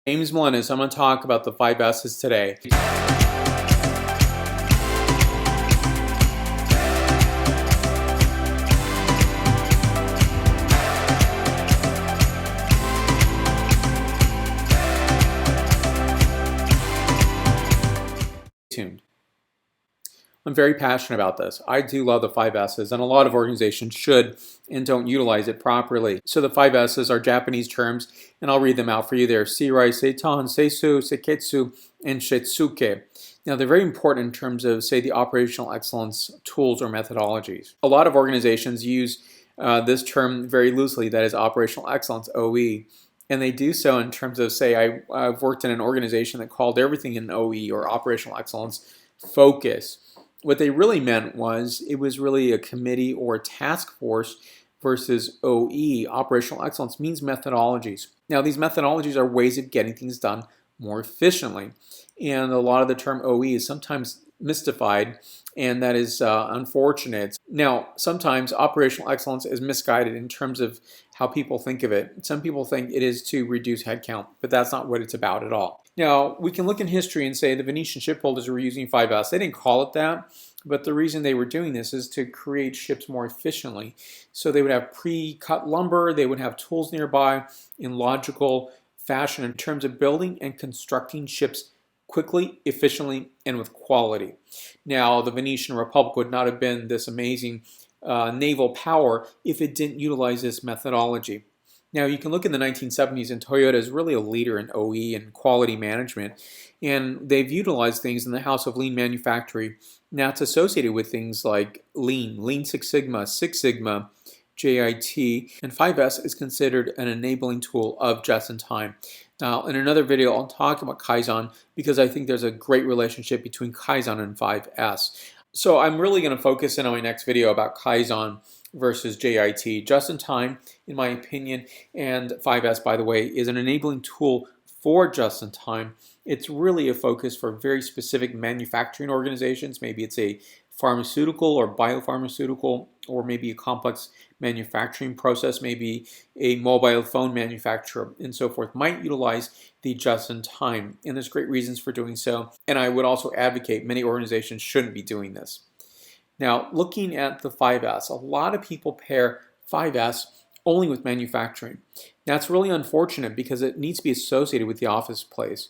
Name's Melendez. I'm going to talk about the 5S's today. Tuned. I'm very passionate about this. I do love the 5S's, and a lot of organizations should and don't utilize it properly. So the 5S's are Japanese terms, and I'll read them out for you. They're Seirai, Seitan, Seisu, Seiketsu, and Shitsuke. Now, they're very important in terms of, say, the operational excellence tools or methodologies. A lot of organizations use this term very loosely, that is operational excellence, OE. And they do so in terms of, say, I've worked in an organization that called everything an OE or operational excellence focus. What they really meant was it was really a committee or a task force versus OE. Operational excellence means methodologies. Now, these methodologies are ways of getting things done more efficiently. And a lot of the term OE is sometimes mystified, and that is unfortunate. Now, sometimes operational excellence is misguided in terms of how people think of it. Some people think it is to reduce headcount, but that's not what it's about at all. Now, we can look in history and say the Venetian shipbuilders were using 5S. They didn't call it that, but the reason they were doing this is to create ships more efficiently. So they would have pre-cut lumber, they would have tools nearby in logical fashion in terms of building and constructing ships quickly, efficiently, and with quality. Now, the Venetian Republic would not have been this amazing naval power if it didn't utilize this methodology. Now, you can look in the 1970s, and Toyota is really a leader in OE and quality management, and they've utilized things in the house of lean manufacturing. Now, it's associated with things like Lean Six Sigma, JIT, and 5S is considered an enabling tool of just-in-time. Now, in another video, I'll talk about Kaizen because I think there's a great relationship between Kaizen and 5S. So I'm really going to focus in on my next video about Kaizen versus JIT. Just-in-time, in my opinion, and 5S, by the way, is an enabling tool for just-in-time. It's really a focus for very specific manufacturing organizations. Maybe it's a pharmaceutical or biopharmaceutical, or maybe a complex manufacturing process, maybe a mobile phone manufacturer, and so forth, might utilize the just-in-time. And there's great reasons for doing so. And I would also advocate many organizations shouldn't be doing this. Now, looking at the 5S, a lot of people pair 5S only with manufacturing. That's really unfortunate because it needs to be associated with the office place.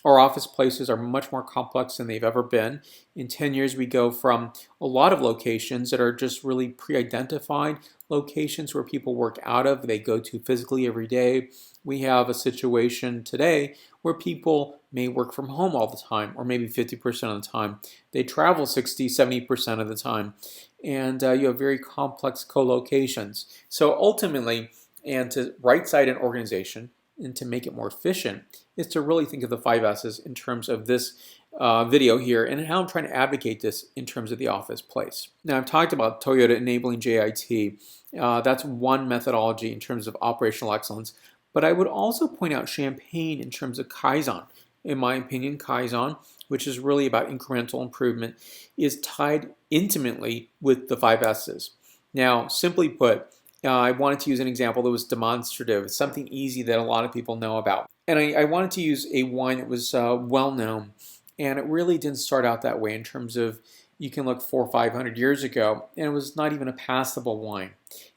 Our office places are much more complex than they've ever been. In 10 years, we go from a lot of locations that are just really pre-identified locations where people work out of, they go to physically every day. We have a situation today where people may work from home all the time, or maybe 50% of the time. They travel 60, 70% of the time. And you have very complex co-locations. So ultimately, and to right-side an organization, and to make it more efficient, is to really think of the 5S's in terms of this video here and how I'm trying to advocate this in terms of the office place. Now, I've talked about Toyota enabling JIT. That's one methodology in terms of operational excellence, but I would also point out Champagne in terms of Kaizen. In my opinion, Kaizen, which is really about incremental improvement, is tied intimately with the 5S's. Now, simply put, I wanted to use an example that was demonstrative, something easy that a lot of people know about. And I wanted to use a wine that was well known, and it really didn't start out that way in terms of, you can look 400 or 500 years ago, and it was not even a passable wine.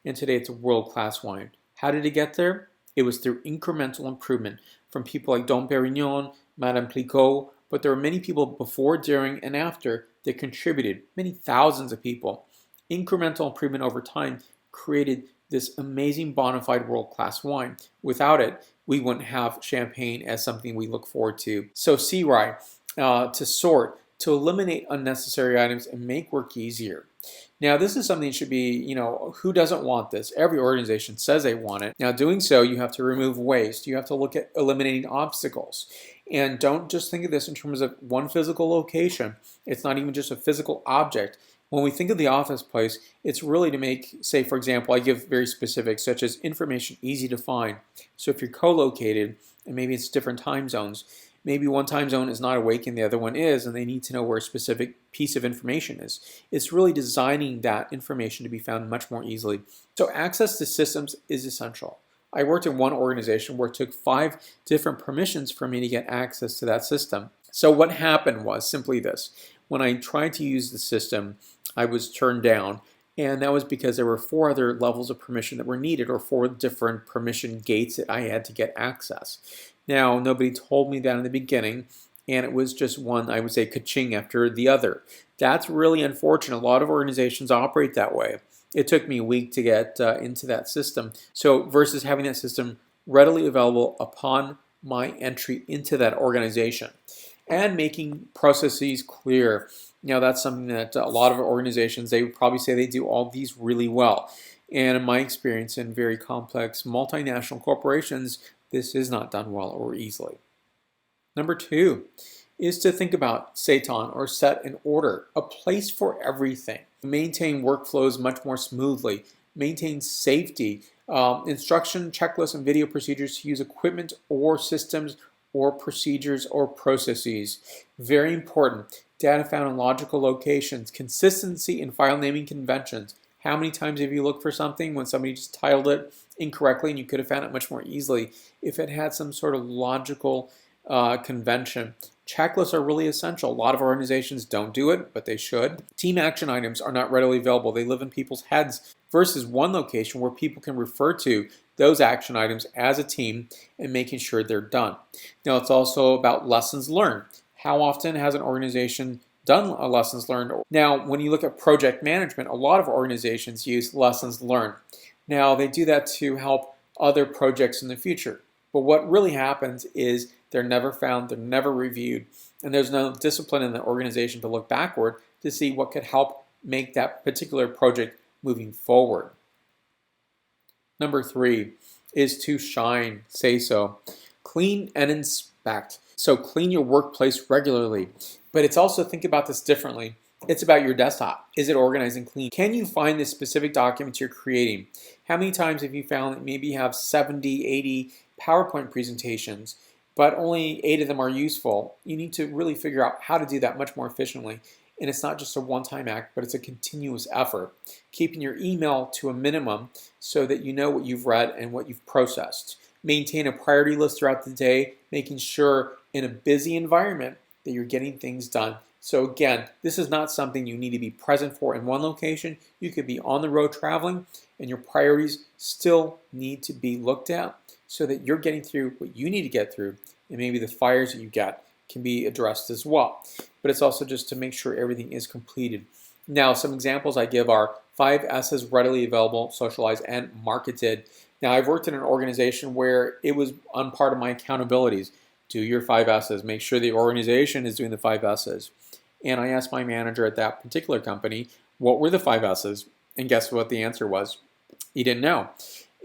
And today it's a world-class wine. How did it get there? It was through incremental improvement from people like Dom Pérignon, Madame Clicquot, but there were many people before, during, and after that contributed, many thousands of people. Incremental improvement over time created this amazing bona fide world-class wine. Without it, we wouldn't have Champagne as something we look forward to. So Seirai, to sort, to eliminate unnecessary items and make work easier. Now, this is something that should be, who doesn't want this? Every organization says they want it. Now, doing so, you have to remove waste. You have to look at eliminating obstacles. And don't just think of this in terms of one physical location. It's not even just a physical object. When we think of the office place, it's really to make, say, for example, I give very specifics, such as information easy to find. So if you're co-located, and maybe it's different time zones, maybe one time zone is not awake and the other one is, and they need to know where a specific piece of information is. It's really designing that information to be found much more easily. So access to systems is essential. I worked in one organization where it took 5 different permissions for me to get access to that system. So what happened was simply this. When I tried to use the system, I was turned down, and that was because there were 4 other levels of permission that were needed, or 4 different permission gates that I had to get access. Now, nobody told me that in the beginning, and it was just one, I would say, ka-ching after the other. That's really unfortunate. A lot of organizations operate that way. It took me a week to get into that system. So versus having that system readily available upon my entry into that organization, and making processes clear. Now, that's something that a lot of organizations, they would probably say they do all these really well. And in my experience in very complex multinational corporations, this is not done well or easily. Number 2 is to think about Satan, or set in order, a place for everything. Maintain workflows much more smoothly. Maintain safety, instruction, checklists, and video procedures to use equipment or systems or procedures or processes. Very important. Data found in logical locations. Consistency in file naming conventions. How many times have you looked for something when somebody just titled it incorrectly and you could have found it much more easily if it had some sort of logical convention? Checklists are really essential. A lot of organizations don't do it, but they should. Team action items are not readily available. They live in people's heads versus one location where people can refer to those action items as a team and making sure they're done. Now, it's also about lessons learned. How often has an organization done a lessons learned? Now, when you look at project management, a lot of organizations use lessons learned. Now, they do that to help other projects in the future. But what really happens is they're never found, they're never reviewed, and there's no discipline in the organization to look backward to see what could help make that particular project moving forward. Number 3 is to shine, say so. Clean and inspect. So clean your workplace regularly, but it's also, think about this differently. It's about your desktop. Is it organized and clean? Can you find the specific documents you're creating? How many times have you found that maybe you have 70, 80 PowerPoint presentations, but only 8 of them are useful? You need to really figure out how to do that much more efficiently. And it's not just a one-time act, but it's a continuous effort. Keeping your email to a minimum so that you know what you've read and what you've processed. Maintain a priority list throughout the day, making sure in a busy environment that you're getting things done. So again, this is not something you need to be present for in one location. You could be on the road traveling, and your priorities still need to be looked at so that you're getting through what you need to get through, and maybe the fires that you get can be addressed as well. But it's also just to make sure everything is completed. Now, some examples I give are 5 S's: readily available, socialized, and marketed. Now, I've worked in an organization where it was on part of my accountabilities. Do your 5 S's. Make sure the organization is doing the 5 S's. And I asked my manager at that particular company, what were the 5 S's? And guess what the answer was? He didn't know.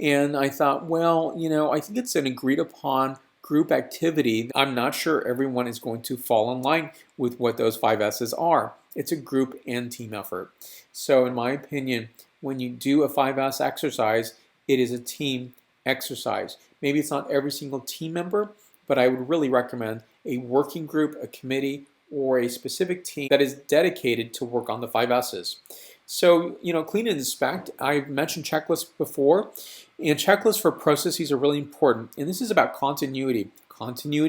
And I thought, well, I think it's an agreed upon group activity. I'm not sure everyone is going to fall in line with what those 5 S's are. It's a group and team effort. So in my opinion, when you do a 5S exercise, it is a team exercise. Maybe it's not every single team member, but I would really recommend a working group, a committee, or a specific team that is dedicated to work on the 5 S's. So, clean and inspect. I've mentioned checklists before, and checklists for processes are really important. And this is about continuity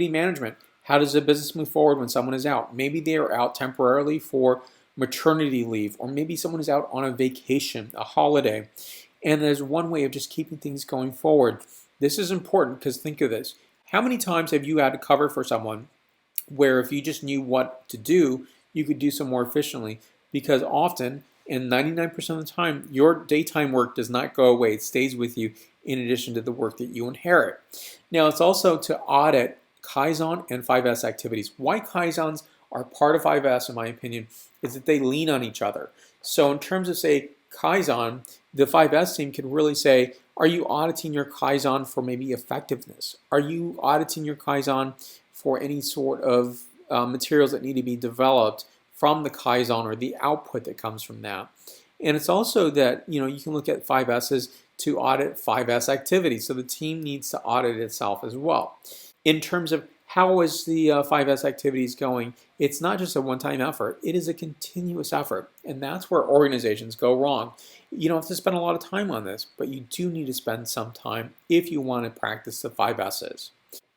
management. How does a business move forward when someone is out? Maybe they are out temporarily for maternity leave, or maybe someone is out on a vacation, a holiday. And there's one way of just keeping things going forward. This is important because think of this. How many times have you had to cover for someone where if you just knew what to do, you could do so more efficiently? Because often, and 99% of the time, your daytime work does not go away. It stays with you in addition to the work that you inherit. Now, it's also to audit Kaizen and 5S activities. Why Kaizens are part of 5S, in my opinion, is that they lean on each other. So in terms of, say, Kaizen, the 5S team can really say, are you auditing your Kaizen for maybe effectiveness? Are you auditing your Kaizen for any sort of materials that need to be developed from the Kaizen or the output that comes from that? And it's also that, you can look at 5S's to audit 5S activities. So the team needs to audit itself as well. In terms of How is the 5S activities going? It's not just a one-time effort. It is a continuous effort. And that's where organizations go wrong. You don't have to spend a lot of time on this, but you do need to spend some time if you want to practice the 5S's.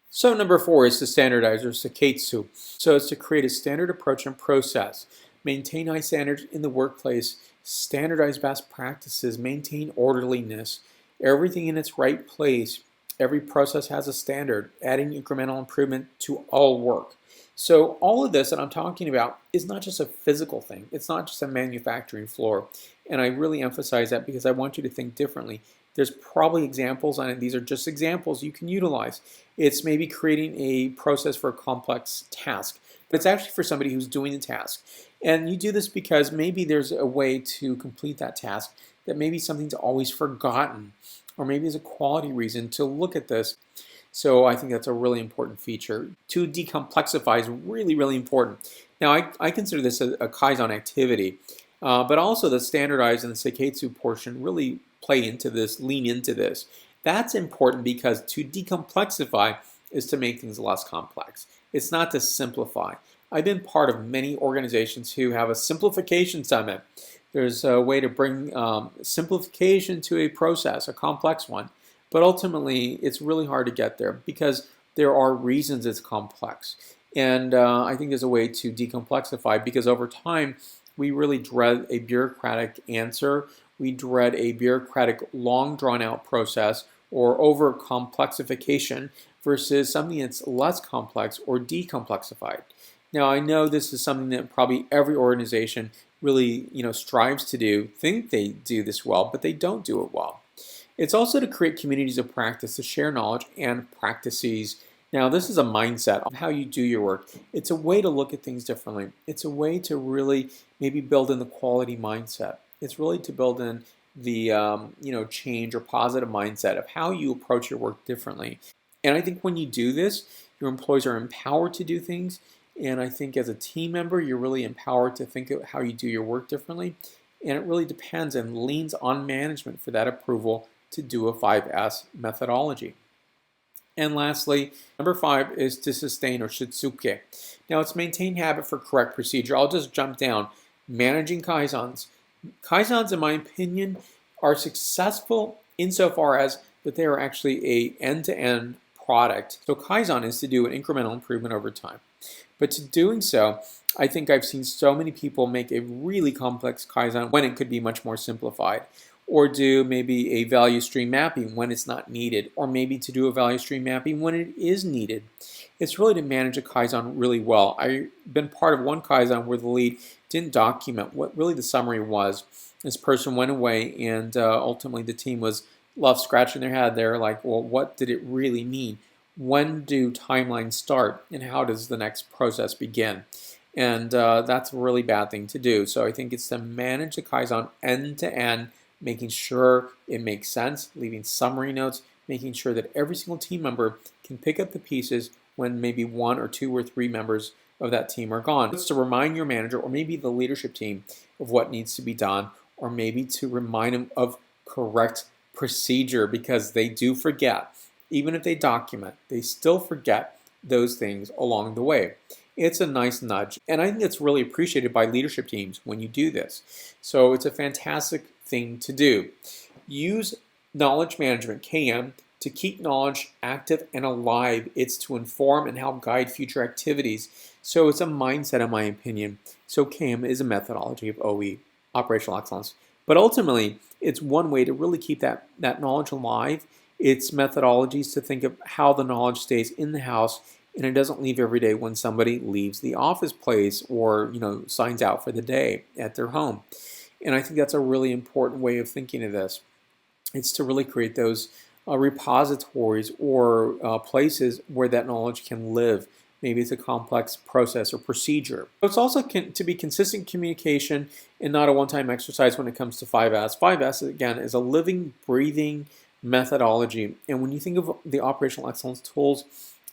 So number 4 is to standardize or seketsu. So it's to create a standard approach and process, maintain high standards in the workplace, standardize best practices, maintain orderliness, everything in its right place. Every process has a standard, adding incremental improvement to all work. So all of this that I'm talking about is not just a physical thing. It's not just a manufacturing floor. And I really emphasize that because I want you to think differently. There's probably examples on it. These are just examples you can utilize. It's maybe creating a process for a complex task, but it's actually for somebody who's doing the task. And you do this because maybe there's a way to complete that task that maybe something's always forgotten, or maybe there's a quality reason to look at this. So I think that's a really important feature. To decomplexify is really, really important. Now, I consider this a Kaizen activity, but also the standardize and the Seiketsu portion really play into this, lean into this. That's important because to decomplexify is to make things less complex. It's not to simplify. I've been part of many organizations who have a simplification summit. There's a way to bring simplification to a process, a complex one, but ultimately it's really hard to get there because there are reasons it's complex. And I think there's a way to decomplexify because over time we really dread a bureaucratic answer. We dread a bureaucratic, long drawn out process or over complexification versus something that's less complex or decomplexified. Now, I know this is something that probably every organization really, strives to do, think they do this well, but they don't do it well. It's also to create communities of practice to share knowledge and practices. Now, this is a mindset of how you do your work. It's a way to look at things differently. It's a way to really maybe build in the quality mindset. It's really to build in the change or positive mindset of how you approach your work differently. And I think when you do this, your employees are empowered to do things. And I think as a team member, you're really empowered to think of how you do your work differently. And it really depends and leans on management for that approval to do a 5S methodology. And lastly, number 5 is to sustain or shitsuke. Now it's maintain habit for correct procedure. I'll just jump down. Managing Kaizens. Kaizens, in my opinion, are successful insofar as that they are actually a end-to-end product. So Kaizen is to do an incremental improvement over time. But to doing so, I think I've seen so many people make a really complex Kaizen when it could be much more simplified. Or do maybe a value stream mapping when it's not needed. Or maybe to do a value stream mapping when it is needed. It's really to manage a Kaizen really well. I've been part of one Kaizen where the lead didn't document what really the summary was. This person went away and ultimately the team was left scratching their head. They're like, well, what did it really mean? When do timelines start and how does the next process begin? And that's a really bad thing to do. So I think it's to manage the Kaizen end to end, making sure it makes sense, leaving summary notes, making sure that every single team member can pick up the pieces when maybe 1 or 2 or 3 members of that team are gone. It's to remind your manager or maybe the leadership team of what needs to be done, or maybe to remind them of correct procedure because they do forget. Even if they document, they still forget those things along the way. It's a nice nudge, and I think it's really appreciated by leadership teams when you do this. So it's a fantastic thing to do. Use knowledge management, KM, to keep knowledge active and alive. It's to inform and help guide future activities. So it's a mindset, in my opinion. So KM is a methodology of OE, operational excellence. But ultimately, it's one way to really keep that knowledge alive. It's methodologies to think of how the knowledge stays in the house and it doesn't leave every day when somebody leaves the office place or signs out for the day at their home. And I think that's a really important way of thinking of this. It's to really create those repositories or places where that knowledge can live. Maybe it's a complex process or procedure. It's also to be consistent communication and not a one-time exercise when it comes to 5S. 5S, again, is a living, breathing methodology. And when you think of the operational excellence tools,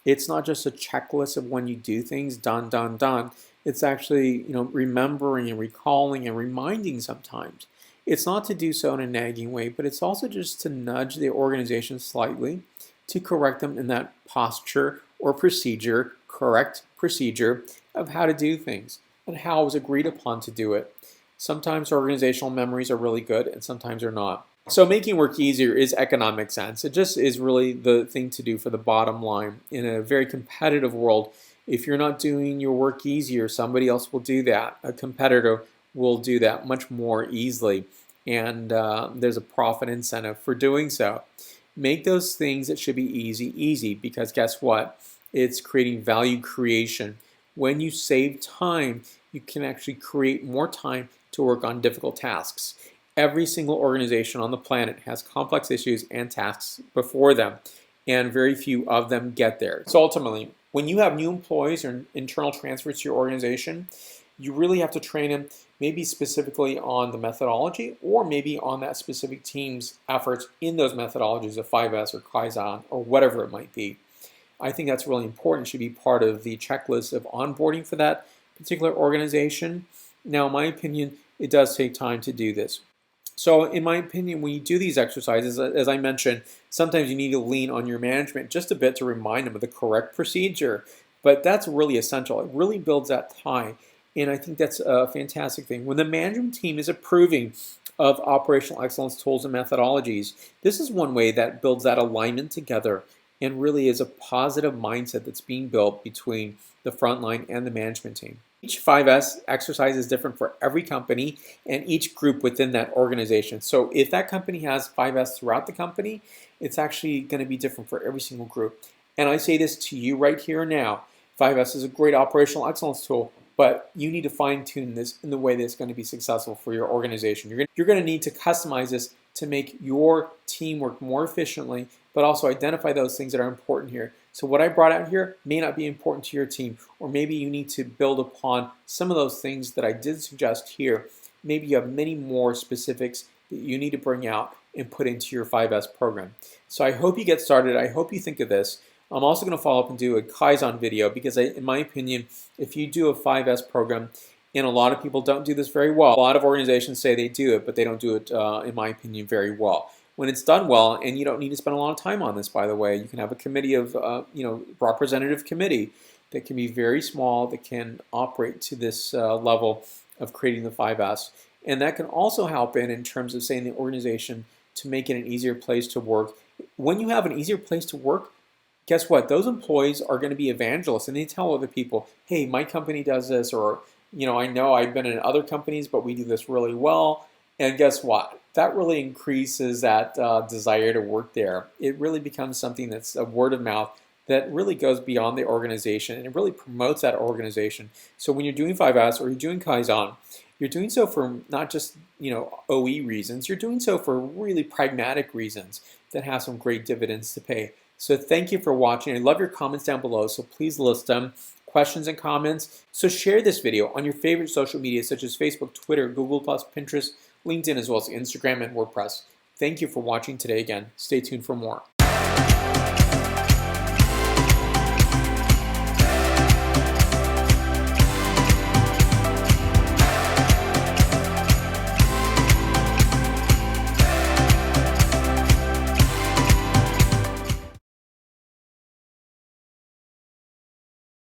it's not just a checklist of when you do things, done, done, done. It's actually, remembering and recalling and reminding sometimes. It's not to do so in a nagging way, but it's also just to nudge the organization slightly to correct them in that posture or procedure, correct procedure of how to do things and how it was agreed upon to do it. Sometimes organizational memories are really good and sometimes they're not. So making work easier is economic sense. It just is really the thing to do for the bottom line. In a very competitive world, if you're not doing your work easier, somebody else will do that. A competitor will do that much more easily. And there's a profit incentive for doing so. Make those things that should be easy, because guess what? It's creating value creation. When you save time, you can actually create more time to work on difficult tasks. Every single organization on the planet has complex issues and tasks before them, and very few of them get there. So ultimately, when you have new employees or internal transfers to your organization, you really have to train them maybe specifically on the methodology or maybe on that specific team's efforts in those methodologies of 5S or Kaizen or whatever it might be. I think that's really important. It should be part of the checklist of onboarding for that particular organization. Now, in my opinion, it does take time to do this. So in my opinion, when you do these exercises, as I mentioned, sometimes you need to lean on your management just a bit to remind them of the correct procedure. But that's really essential. It really builds that tie. And I think that's a fantastic thing. When the management team is approving of operational excellence tools and methodologies, this is one way that builds that alignment together and really is a positive mindset that's being built between the frontline and the management team. Each 5S exercise is different for every company and each group within that organization. So if that company has 5S throughout the company, it's actually going to be different for every single group. And I say this to you right here now. 5S is a great operational excellence tool, but you need to fine-tune this in the way that's going to be successful for your organization. You're going to need to customize this to make your team work more efficiently, but also identify those things that are important here. So what I brought out here may not be important to your team, or maybe you need to build upon some of those things that I did suggest here. Maybe you have many more specifics that you need to bring out and put into your 5S program. So I hope you get started. I hope you think of this. I'm also going to follow up and do a Kaizen video because in my opinion, if you do a 5S program, and a lot of people don't do this very well. A lot of organizations say they do it, but they don't do it, in my opinion, very well. When it's done well, and you don't need to spend a lot of time on this, by the way, you can have a committee of, representative committee that can be very small, that can operate to this level of creating the 5S. And that can also help in terms of saying the organization to make it an easier place to work. When you have an easier place to work, guess what? Those employees are going to be evangelists, and they tell other people, hey, my company does this, or I know I've been in other companies, but we do this really well. And guess what? That really increases that desire to work there. It really becomes something that's a word of mouth that really goes beyond the organization, and it really promotes that organization. So when you're doing 5S or you're doing Kaizen, you're doing so for not just OE reasons. You're doing so for really pragmatic reasons that have some great dividends to pay. So thank you for watching. I love your comments down below, so please list them. Questions and comments. So share this video on your favorite social media such as Facebook, Twitter, Google+, Pinterest, LinkedIn, as well as Instagram and WordPress. Thank you for watching today again. Stay tuned for more.